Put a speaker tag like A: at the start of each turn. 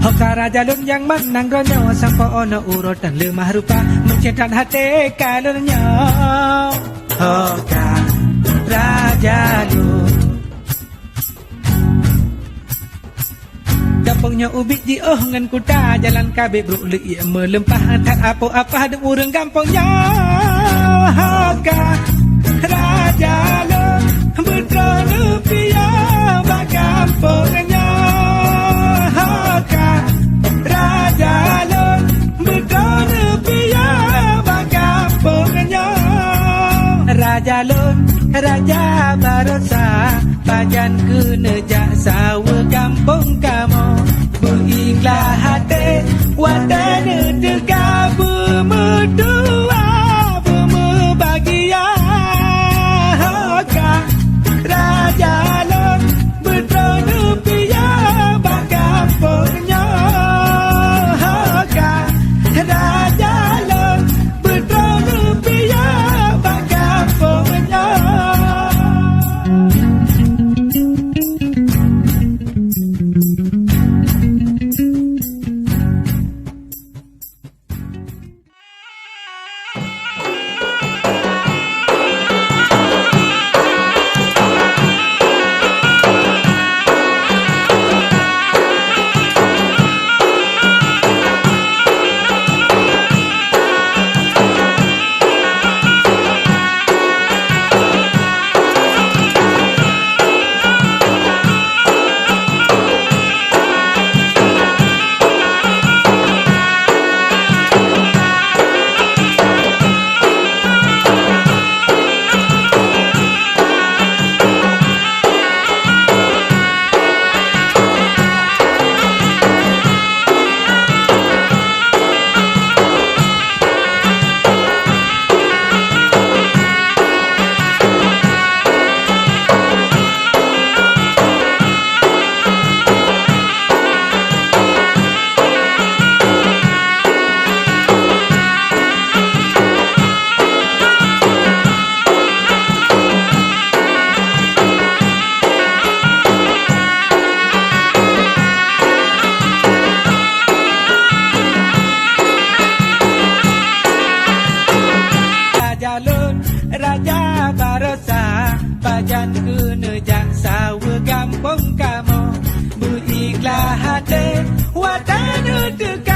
A: Hoka raja lun yang menang ronyo sampo ono urutan lemah rupa mencetak hati kalunnya. Hoka raja lun kampungnya ubik di ngan kuta jalan kabe bruk ia melempah tak apa-apa ada urang kampungnya. Hoka raja lun betrone pia bakampungnya. Hoka raja lun betrone pia bakampungnya. Raja lun raja barosa pajan kena jak sawa kampung kamu berikhlah hati wadana tegak bermedua bermebahagia. Hoka raja lun betrone pia bakampungnya. Hoka raja lun betrone pia bakampungnya. Raja barosa pajan kena jak sawa kampung kamu berikhlah hati wadana tegak